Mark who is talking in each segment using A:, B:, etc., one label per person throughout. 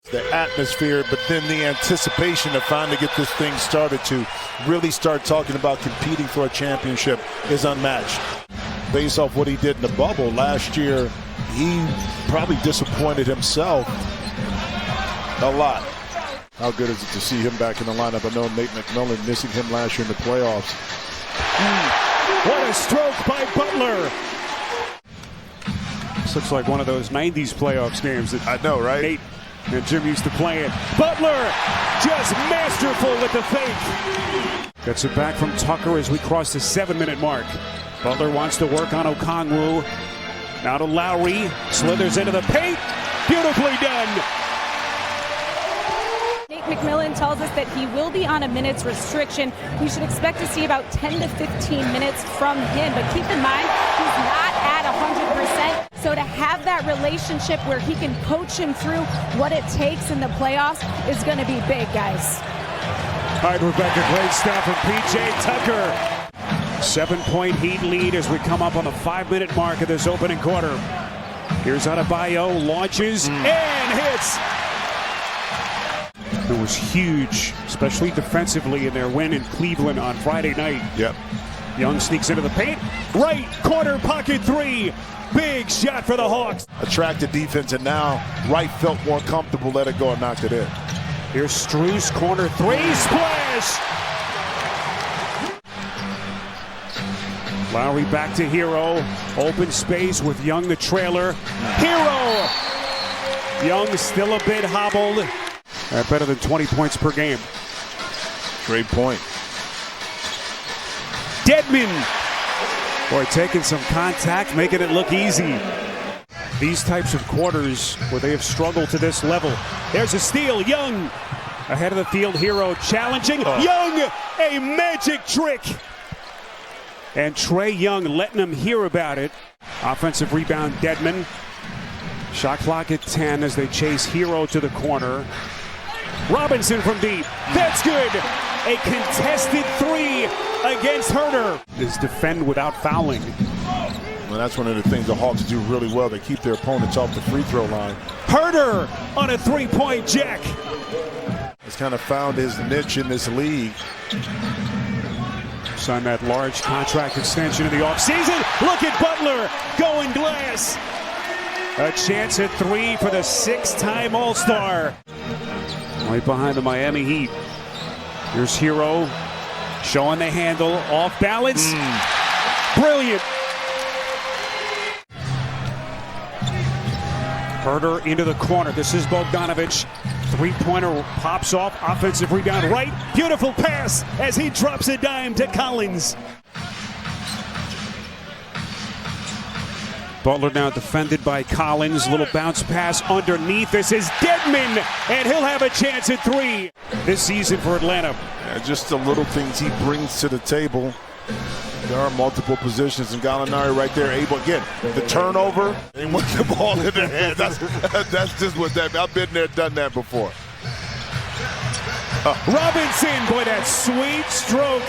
A: The atmosphere, but then the anticipation to finally get this thing started to really start talking about competing for a championship is unmatched. Based off what he did in the bubble last year, he probably disappointed himself a lot. How good is it to see him back in the lineup? I know Nate McMillan missing him last year in the playoffs.
B: What a stroke by Butler. This looks like one of those 90s playoffs games that
A: I know, right?
B: Nate and Jim used to play it. Butler just masterful with the fake. Gets it back from Tucker as we cross the 7-minute mark. Butler wants to work on Okongwu. Now to Lowry. Slithers into the paint. Beautifully done.
C: Nate McMillan tells us that he will be on a minutes restriction. We should expect to see about 10 to 15 minutes from him. But keep in mind, he's not at 100%. So to have that relationship where he can coach him through what it takes in the playoffs is going to be big, guys.
B: All right, Rebecca, great stuff from P.J. Tucker. 7-point Heat lead as we come up on the 5-minute mark of this opening quarter. Here's Adebayo, launches and hits. It was huge, especially defensively in their win in Cleveland on Friday night.
A: Yep.
B: Young sneaks into the paint. Right corner pocket three. Big shot for the Hawks.
A: Attracted defense, and now Wright felt more comfortable, let it go and knocked it in.
B: Here's Strus, corner three, splash! Lowry back to Hero. Open space with Young the trailer. Hero! Young still a bit hobbled. Better than 20 points per game.
A: Great point.
B: Dedmon! Boy, taking some contact, making it look easy. These types of quarters where they have struggled to this level. There's a steal, Young. Ahead of the field, Hero challenging. Young, a magic trick. And Trae Young letting him hear about it. Offensive rebound, Dedmon. Shot clock at 10 as they chase Hero to the corner. Robinson from deep. That's good. A contested three against Herter. Is defend without fouling.
A: Well, that's one of the things the Hawks do really well. They keep their opponents off the free throw line.
B: Herter on a three-point jack.
A: He's kind of found his niche in this league.
B: Signed that large contract extension in the offseason. Look at Butler going glass. A chance at three for the 6-time All-Star. Right behind the Miami Heat. Here's Hero showing the handle, off balance. Brilliant. Herter into the corner. This is Bogdanovic. Three-pointer pops off. Offensive rebound right. Beautiful pass as he drops a dime to Collins. Butler now defended by Collins. Little bounce pass underneath. This is Dedmon, and he'll have a chance at three this season for Atlanta.
A: Yeah, just the little things he brings to the table. There are multiple positions, and Gallinari right there able, again, the turnover and with the ball in their hands. That's just what that, I've been there, done that before.
B: Robinson, boy, that sweet stroke.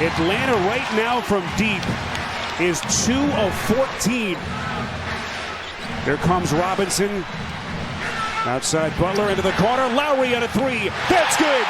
B: Atlanta right now from deep is 2 of 14. Here comes Robinson. Outside Butler into the corner. Lowry on a three. That's good.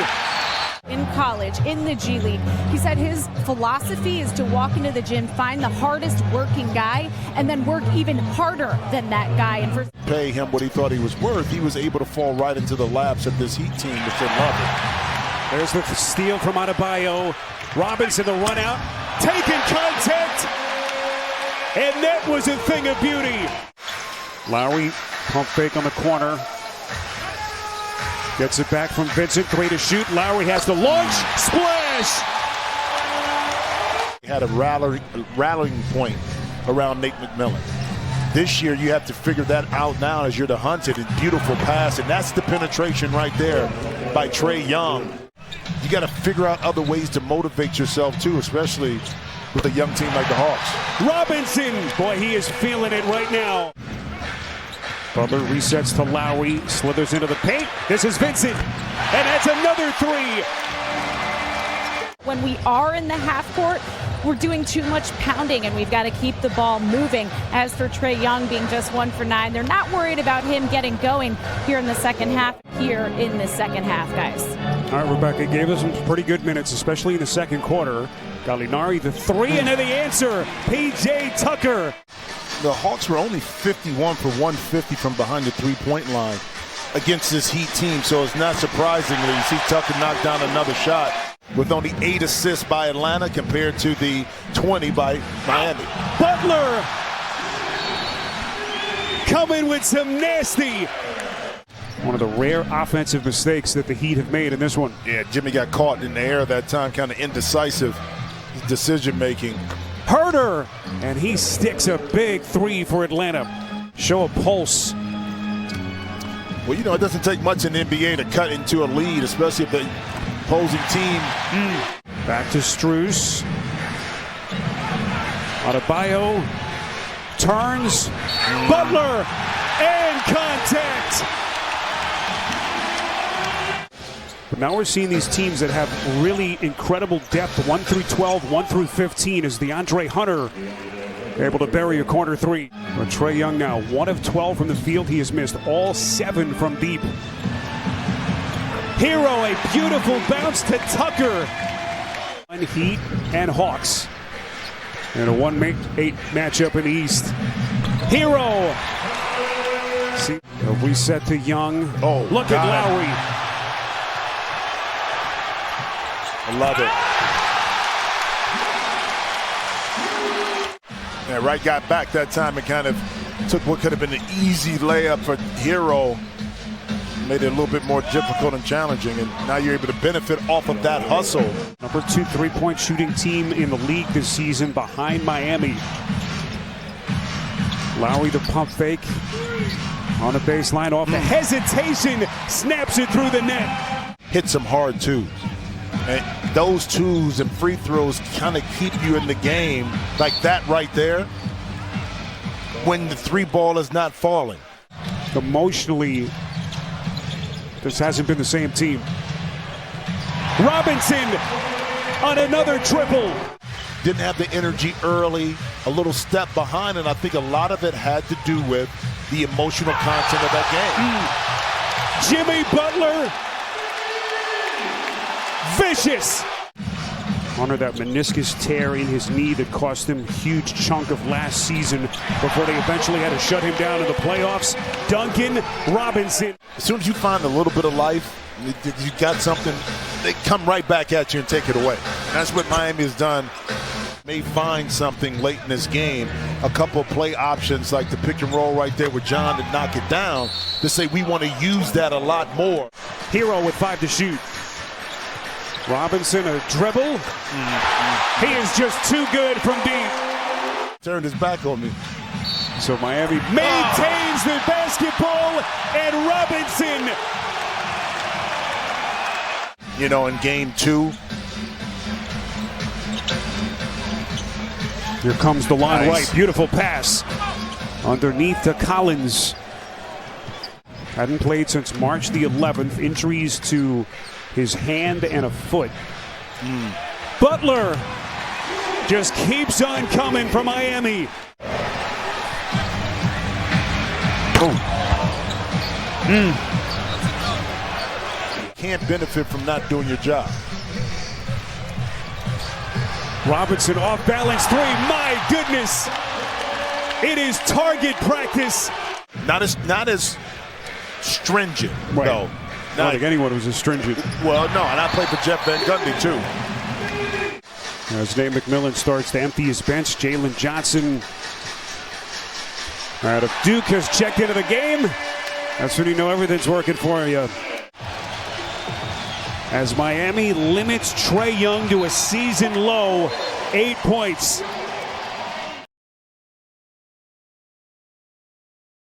C: In college, in the G League, he said his philosophy is to walk into the gym, find the hardest working guy, and then work even harder than that guy. And for
A: pay him what he thought he was worth, he was able to fall right into the laps of this Heat team that's in love it.
B: There's the steal from Adebayo. Robinson the run out. Taking contact. And that was a thing of beauty. Lowry, pump fake on the corner. Gets it back from Vincent. Three to shoot. Lowry has the launch. Splash!
A: He had a rallying point around Nate McMillan. This year, you have to figure that out now as you're the hunted. And beautiful pass, and that's the penetration right there by Trae Young. You got to figure out other ways to motivate yourself, too, especially with a young team like the Hawks.
B: Robinson, boy, he is feeling it right now. Butler resets to Lowry, slithers into the paint. This is Vincent, and that's another three.
C: when we are in the half court, we're doing too much pounding and we've got to keep the ball moving. As for Trae Young being just 1 for 9, they're not worried about him getting going here in the second half, guys.
B: All right, Rebecca gave us some pretty good minutes, especially in the second quarter. Gallinari, the three, and then the answer, P.J. Tucker.
A: The Hawks were only 51 for 150 from behind the three-point line against this Heat team, so it's not surprisingly you see Tucker knock down another shot with only 8 assists by Atlanta compared to the 20 by Miami.
B: Butler coming with some nasty. One of the rare offensive mistakes that the Heat have made in this one.
A: Yeah, Jimmy got caught in the air that time, kind of indecisive decision-making.
B: Herter, and he sticks a big three for Atlanta. Show a pulse.
A: Well, you know, it doesn't take much in the NBA to cut into a lead, especially if the opposing team.
B: Back to Strus. Adebayo turns. Butler, and contact. But now we're seeing these teams that have really incredible depth, 1 through 12, 1 through 15, as DeAndre Hunter able to bury a corner three. But Trae Young now 1 of 12 from the field. He has missed all 7 from deep. Hero, a beautiful bounce to Tucker. Heat and Hawks in a 1-8 matchup in the East. Hero. See, a reset to Young.
A: Oh,
B: look at Lowry.
A: I love it. Yeah, Wright got back that time and kind of took what could have been an easy layup for Hero. Made it a little bit more difficult and challenging, and now you're able to benefit off of that hustle.
B: Number 2 3-point shooting team in the league this season behind Miami. Lowry the pump fake on the baseline off the hesitation, snaps it through the net.
A: Hits him hard too. And those twos and free throws kind of keep you in the game like that right there when the 3 ball is not falling.
B: Emotionally, this hasn't been the same team. Robinson on another triple.
A: Didn't have the energy early, a little step behind, and I think a lot of it had to do with the emotional content of that game.
B: Jimmy Butler, vicious. Under that meniscus tear in his knee that cost him a huge chunk of last season before they eventually had to shut him down in the playoffs. Duncan Robinson.
A: As soon as you find a little bit of life, you got something, they come right back at you and take it away. And that's what Miami has done. May find something late in this game, a couple of play options like the pick and roll right there with John to knock it down, to say we want to use that a lot more.
B: Hero with 5 to shoot. Robinson a dribble. He is just too good from deep.
A: Turned his back on me.
B: So Miami maintains the basketball, and Robinson.
A: You know, in game 2.
B: Here comes the line right. Beautiful pass. Underneath to Collins. Hadn't played since March the 11th. Injuries to his hand and a foot. Butler just keeps on coming for Miami.
A: Can't benefit from not doing your job.
B: Robinson off balance 3. My goodness. It is target practice.
A: Not as stringent,
B: right.
A: though.
B: I don't think anyone was as stringent.
A: Well, no, and I played for Jeff Van Gundy, too.
B: As Nate McMillan starts to empty his bench, Jalen Johnson out of Duke has checked into the game. That's when you know everything's working for you. As Miami limits Trae Young to a season low 8 points.